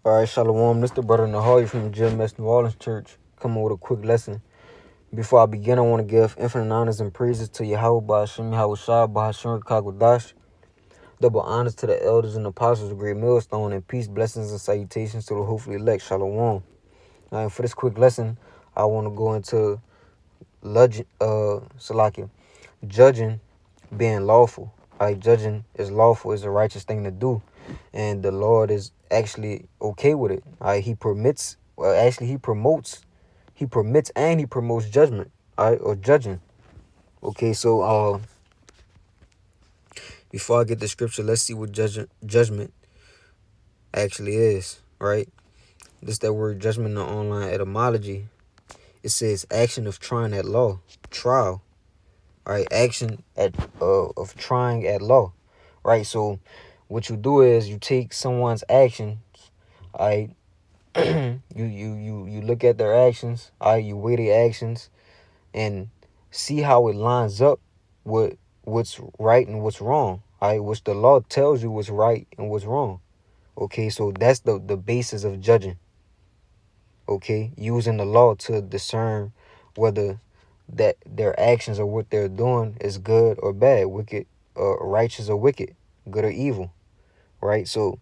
All right, Shalom. This the brother Nahawi from the GMS New Orleans Church, coming with a quick lesson. Before I begin, I want to give infinite honors and praises to Yahweh Ba'Hashem Yahweh Shah Ba'Hashem Kagudash. Double honors to the elders and apostles of Great Millstone, and peace, blessings, and salutations to the hopefully elect. Shalom. And for this quick lesson, I want to go into Salakia, judging being lawful. Judging is lawful, is a righteous thing to do, and the Lord is actually okay with it. He permits, he promotes, he permits and he promotes judgment. Or judging. Okay, so before I get the scripture, let's see what judgment actually is. Right, this that word judgment in the online etymology. It says action of trying at law, trial. Right, action at of trying at law. Right, so what you do is you take someone's actions. I you look at their actions. You weigh their actions and see how it lines up with what's right and what's wrong. Which the law tells you what's right and what's wrong. Okay, so that's the basis of judging. Okay, using the law to discern whether that their actions or what they're doing is good or bad, wicked or righteous or wicked, good or evil. Right, so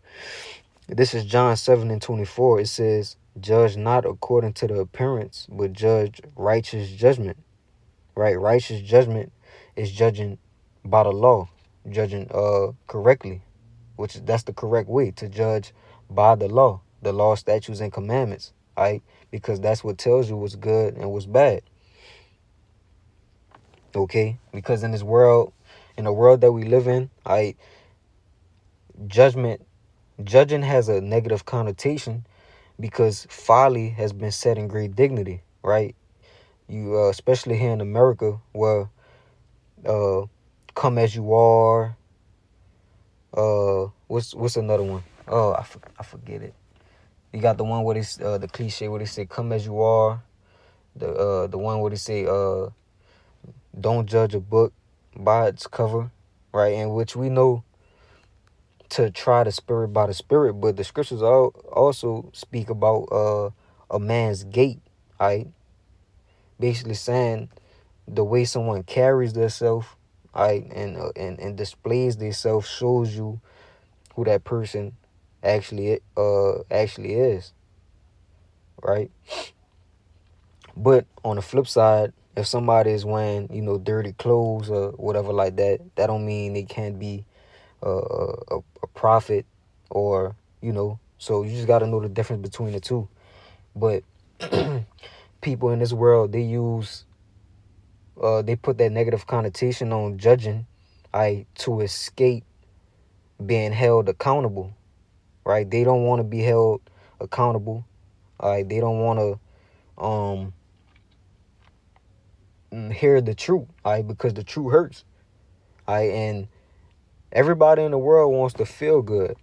this is John 7:24. It says, judge not according to the appearance, but judge righteous judgment. Right, righteous judgment is judging by the law, judging correctly, that's the correct way to judge, by the law, statutes, and commandments. Because that's what tells you what's good and what's bad. Okay, because in the world that we live in, judging has a negative connotation because folly has been set in great dignity. Right, you especially here in America, where come as you are. What's another one? Oh, I forget it. You got the one where it's the cliche where they say come as you are. The one where they say don't judge a book by its cover, right? In which we know to try the spirit by the spirit, but the scriptures also speak about a man's gait. Basically saying the way someone carries themselves, and displays themselves shows you who that person actually is, right? But on the flip side, if somebody is wearing dirty clothes or whatever like that, that don't mean they can't be a prophet, or so you just got to know the difference between the two. But people in this world, they use they put that negative connotation on judging to escape being held accountable. Right, they don't want to be held accountable. They don't want to hear the truth, because the truth hurts. And everybody in the world wants to feel good,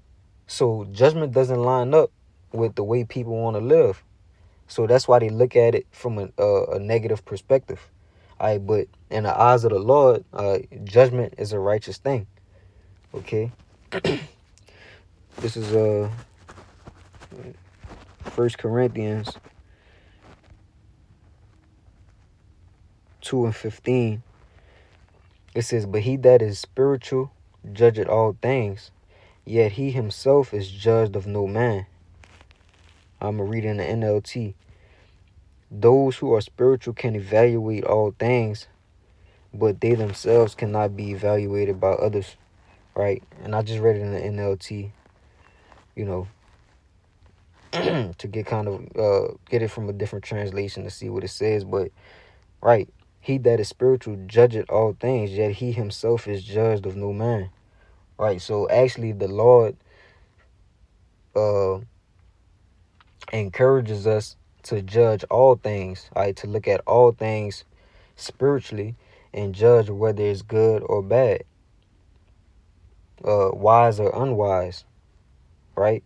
so judgment doesn't line up with the way people want to live. So that's why they look at it from a negative perspective. But in the eyes of the Lord, judgment is a righteous thing. Okay, this is 1 Corinthians 2:15. It says, but he that is spiritual judgeth all things, yet he himself is judged of no man. I'm reading the NLT. Those who are spiritual can evaluate all things, but they themselves cannot be evaluated by others. Right, and I just read it in the NLT, to get get it from a different translation to see what it says. But right, he that is spiritual judgeth all things, yet he himself is judged of no man. Right, so actually the Lord encourages us to judge all things, to look at all things spiritually and judge whether it's good or bad, wise or unwise. Right,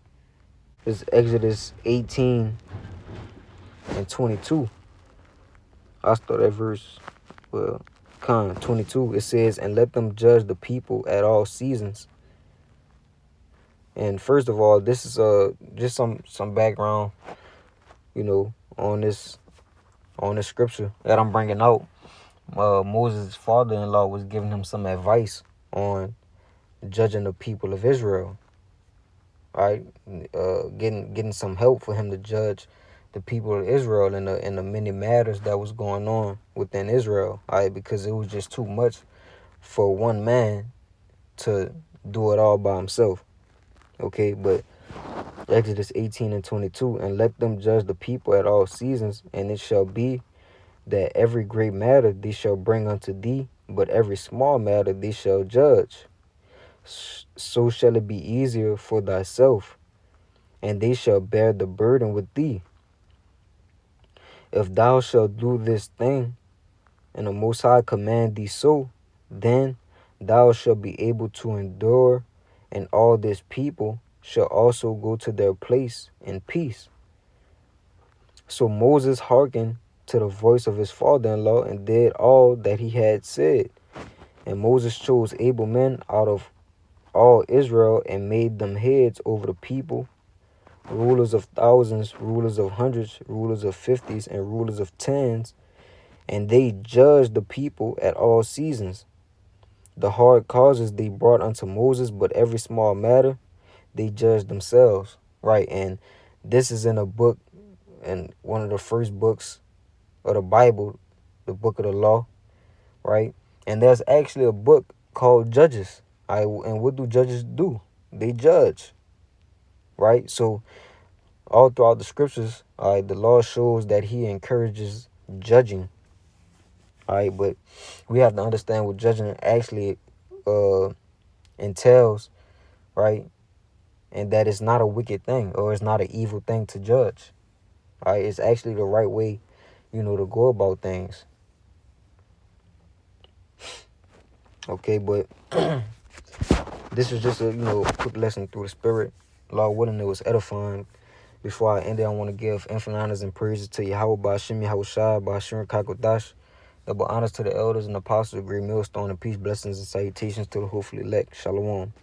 it's Exodus 18:22. I start at verse 22. It says, and let them judge the people at all seasons And first of all, this is just some background, on this scripture that I'm bringing out. Moses' father-in-law was giving him some advice on judging the people of Israel. Right, getting some help for him to judge the people of Israel in the many matters that was going on within Israel. Right, because it was just too much for one man to do it all by himself. Okay, but Exodus 18:22, and let them judge the people at all seasons, and it shall be that every great matter they shall bring unto thee, but every small matter they shall judge. So shall it be easier for thyself, and they shall bear the burden with thee. If thou shalt do this thing, and the Most High command thee so, then thou shalt be able to endure, and all this people shall also go to their place in peace. So Moses hearkened to the voice of his father-in-law and did all that he had said. And Moses chose able men out of all Israel and made them heads over the people, rulers of thousands, rulers of hundreds, rulers of fifties, and rulers of tens. And they judged the people at all seasons. The hard causes they brought unto Moses, but every small matter they judged themselves. Right, and this is in a book, and one of the first books of the Bible, the book of the law, right? And there's actually a book called Judges. And what do judges do? They judge, right? So all throughout the scriptures, the law shows that he encourages judging. All right, but we have to understand what judging actually entails, right? And that it's not a wicked thing, or it's not an evil thing to judge. All right, it's actually the right way, to go about things. Okay, but this is just a quick lesson through the spirit. Lord willing, it was edifying. Before I end it, I want to give infinite honors and praises to Yahweh Ba'ashim Yahushua Ba'ashim Kakodash. Double honors to the elders and apostles of Great Millstone, and peace, blessings, and salutations to the hopefully elect. Shalom.